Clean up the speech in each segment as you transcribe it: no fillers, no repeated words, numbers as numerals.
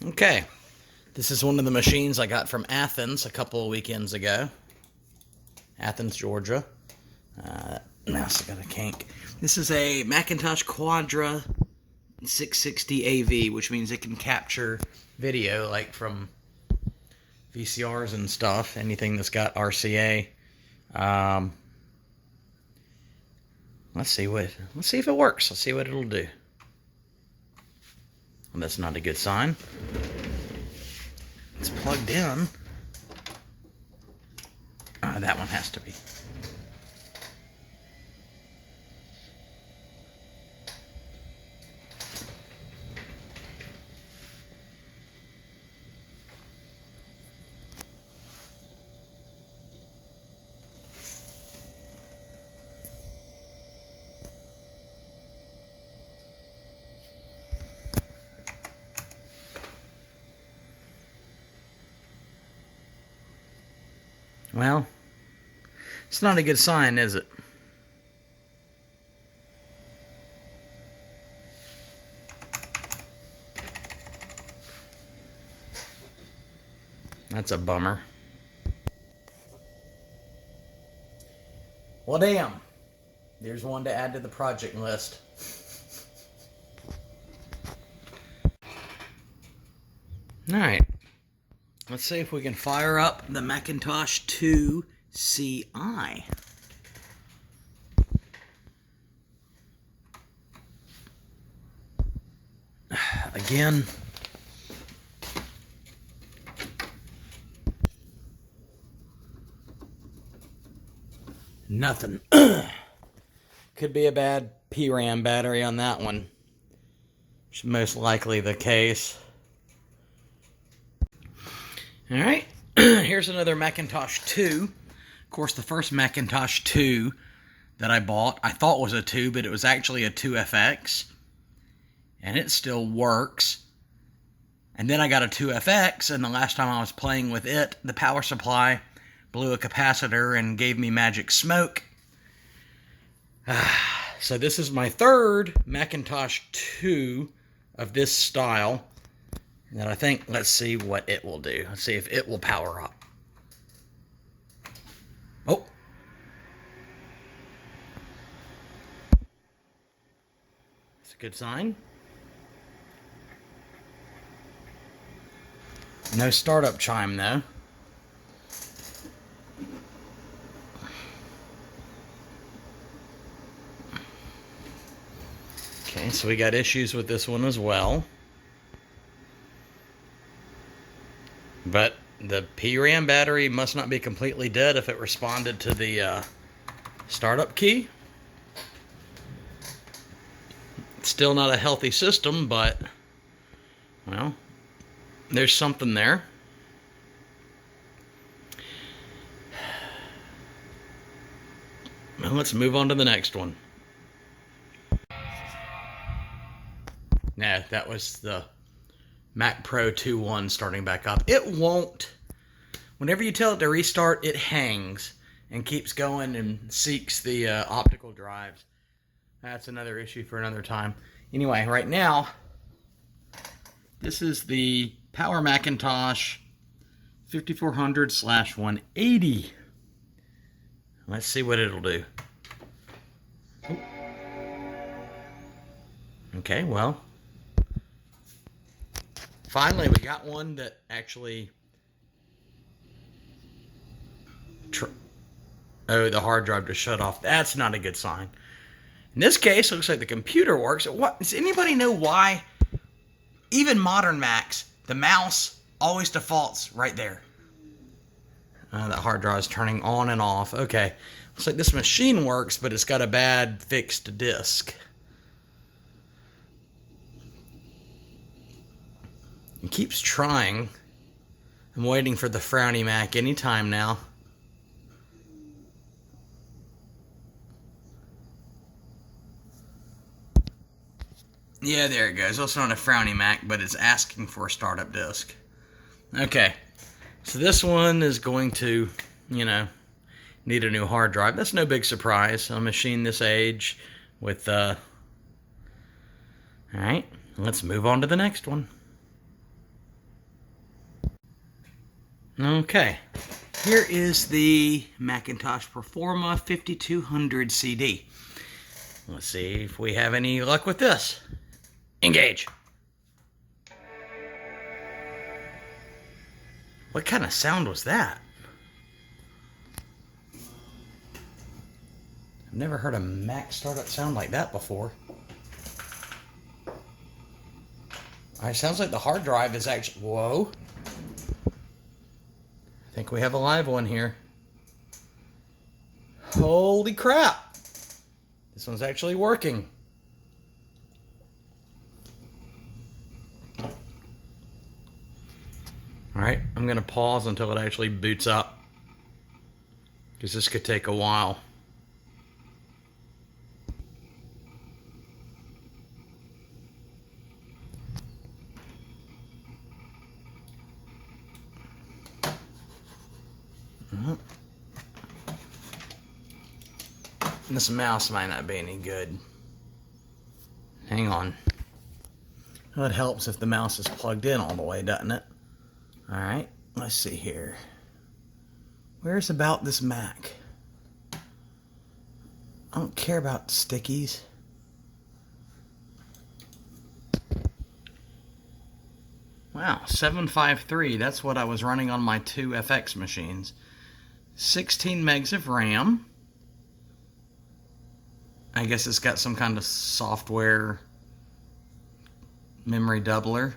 Okay, this is one of the machines I got from Athens a couple of weekends ago. Athens, Georgia. Mouse got a kink. This is a Macintosh Quadra 660 AV, which means it can capture video like from VCRs and stuff, anything that's got RCA. Let's see if it works. Let's see what it'll do. Well, that's not a good sign. It's plugged in. That one has to be. Well, it's not a good sign, is it? That's a bummer. Well, damn. There's one to add to the project list. Alright. Let's see if we can fire up the Macintosh 2 CI. Again, nothing. Could be a bad PRAM battery on that one. Which is most likely the case. Alright, here's another Macintosh 2. Of course, the first Macintosh 2 that I bought, I thought was a 2, but it was actually a 2FX. And it still works. And then I got a 2FX, and the last time I was playing with it, the power supply blew a capacitor and gave me magic smoke. So this is my third Macintosh 2 of this style. And I think, let's see what it will do. Let's see if it will power up. Oh. That's a good sign. No startup chime, though. Okay, so we got issues with this one as well. But the PRAM battery must not be completely dead if it responded to the startup key. It's still not a healthy system, but, well, there's something there. Well, let's move on to the next one. Nah, that was the Mac Pro 2.1 starting back up. It won't. Whenever you tell it to restart, it hangs and keeps going and seeks the optical drives. That's another issue for another time. Anyway, right now, this is the Power Macintosh 5400/180. Let's see what it'll do. Okay, well, finally, we got one that actually... Oh, the hard drive just shut off. That's not a good sign. In this case, it looks like the computer works. What, does anybody know why, even modern Macs, the mouse always defaults right there? That hard drive is turning on and off. Okay, looks like this machine works, but it's got a bad fixed disk. It keeps trying. I'm waiting for the frowny Mac anytime now. Yeah, there it goes. Also not a frowny Mac, but it's asking for a startup disk. Okay, so this one is going to, need a new hard drive. That's no big surprise. A machine this age with, Alright, let's move on to the next one. Okay, here is the Macintosh Performa 5200 CD. Let's see if we have any luck with this. Engage. What kind of sound was that? I've never heard a Mac startup sound like that before. Alright, sounds like the hard drive is actually... Whoa. I think we have a live one here. Holy crap! This one's actually working. Alright, I'm going to pause until it actually boots up, because this could take a while. This mouse might not be any good. Hang on. Well, it helps if the mouse is plugged in all the way, doesn't it? Alright, let's see here. Where's about this Mac? I don't care about stickies. Wow, 753. That's what I was running on my two FX machines. 16 megs of RAM. I guess it's got some kind of software memory doubler.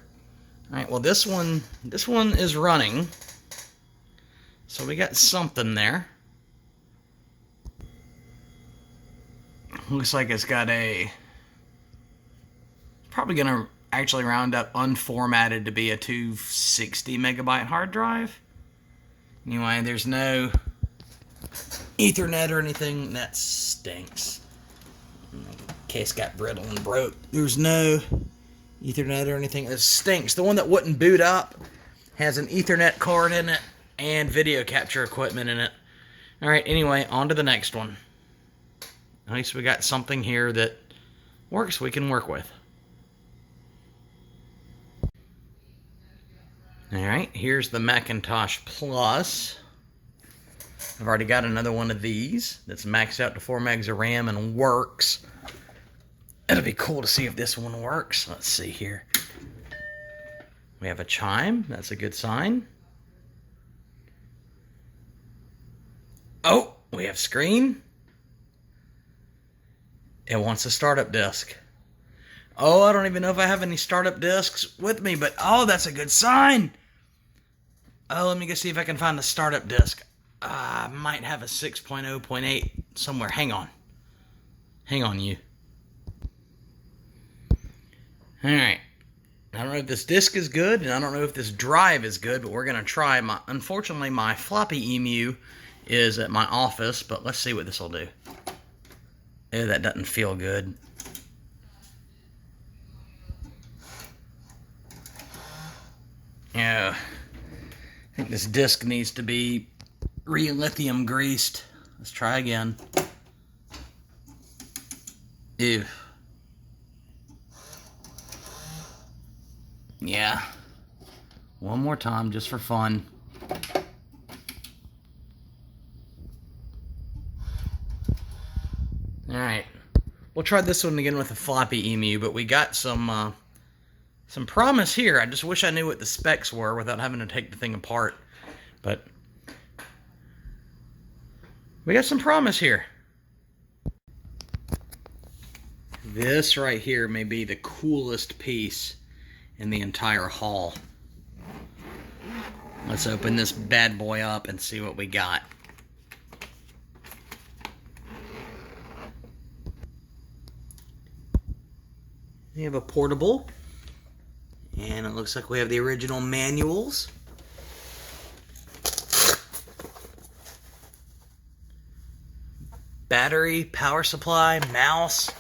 Alright, well this one is running. So we got something there. Looks like it's got a... Probably gonna actually round up unformatted to be a 260 megabyte hard drive. Anyway, there's no Ethernet or anything. That stinks. Case got brittle and broke. There's no Ethernet or anything. It stinks. The one that wouldn't boot up has an Ethernet card in it and video capture equipment in it. Alright, anyway, on to the next one. At least we got something here that works we can work with. Alright, here's the Macintosh Plus. I've already got another one of these that's maxed out to 4 megs of RAM and works. It'll be cool to see if this one works. Let's see here. We have a chime. That's a good sign. Oh, we have screen. It wants a startup disk. Oh, I don't even know if I have any startup disks with me, but oh, that's a good sign. Oh, let me go see if I can find the startup disk. I might have a 6.0.8 somewhere. Hang on. Hang on, you. Alright. I don't know if this disk is good, and I don't know if this drive is good, but we're going to try. Unfortunately, my floppy emu is at my office, but let's see what this will do. Ew, that doesn't feel good. Yeah. I think this disk needs to be re-lithium greased. Let's try again. Ew. Yeah. One more time just for fun. Alright. We'll try this one again with a floppy emu, but we got some promise here. I just wish I knew what the specs were without having to take the thing apart. But we got some promise here. This right here may be the coolest piece in the entire haul. Let's open this bad boy up and see what we got. We have a portable, and it looks like we have the original manuals. Battery, power supply, mouse.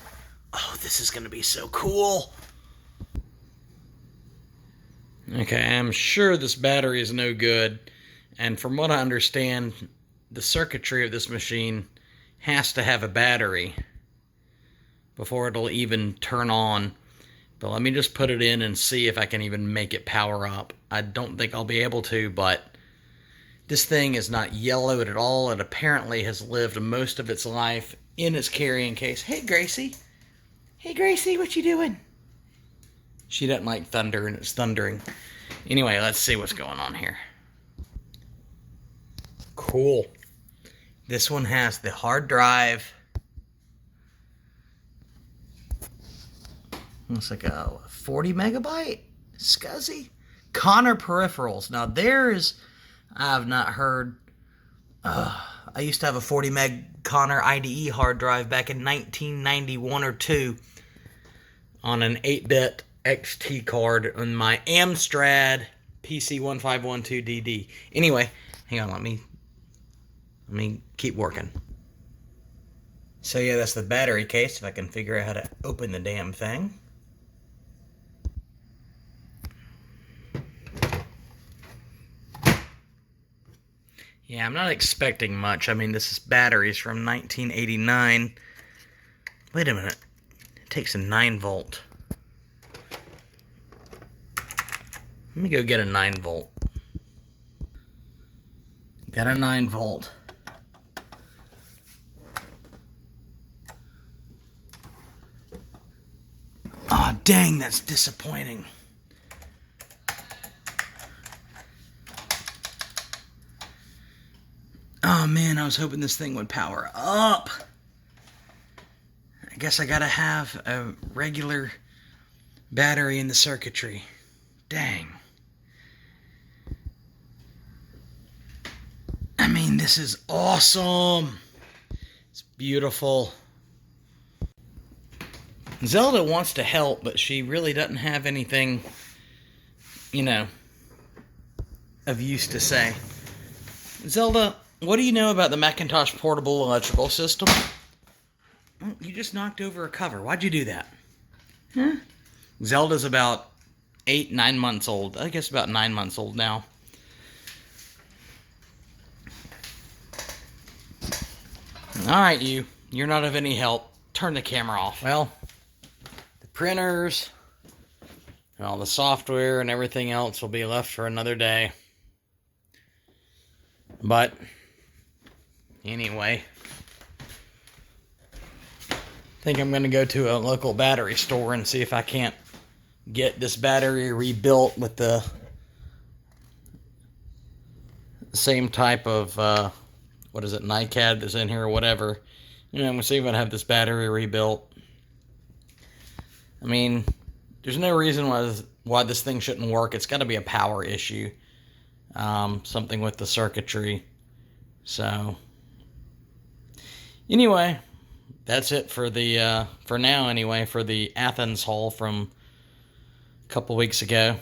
Oh, this is going to be so cool. Okay, I'm sure this battery is no good, and from what I understand, the circuitry of this machine has to have a battery before it'll even turn on. But let me just put it in and see if I can even make it power up. I don't think I'll be able to, but This thing is not yellowed at all. It apparently has lived most of its life in its carrying case. Hey, Gracie. Hey, Gracie, what you doing? She doesn't like thunder, and it's thundering. Anyway, let's see what's going on here. Cool. This one has the hard drive. Looks like a 40 megabyte SCSI. Connor peripherals. Now there's, I have not heard. I used to have a 40 meg Connor IDE hard drive back in 1991 or 2 on an 8-bit XT card on my Amstrad PC1512DD. Anyway, hang on, let me keep working. So yeah, that's the battery case, if I can figure out how to open the damn thing. Yeah, I'm not expecting much. I mean, this is batteries from 1989. Wait a minute. It takes a 9-volt. Let me go get a 9-volt. Got a 9-volt. Oh, dang, that's disappointing. Oh man, I was hoping this thing would power up. I guess I gotta have a regular battery in the circuitry. Dang. I mean, this is awesome. It's beautiful. Zelda wants to help, but she really doesn't have anything, you know, of use to say. Zelda, what do you know about the Macintosh Portable electrical system? Oh, you just knocked over a cover. Why'd you do that? Huh? Zelda's about 9 months old. I guess about 9 months old now. Alright, you're not of any help. Turn the camera off. Well, the printers and all the software and everything else will be left for another day. But anyway, I think I'm going to go to a local battery store and see if I can't get this battery rebuilt with the same type of, what is it, NiCad that's in here or whatever. You know, I'm going to see if I can have this battery rebuilt. I mean, there's no reason why this thing shouldn't work. It's got to be a power issue. Something with the circuitry. So anyway, that's it for the for now anyway, for the Athens haul from a couple weeks ago.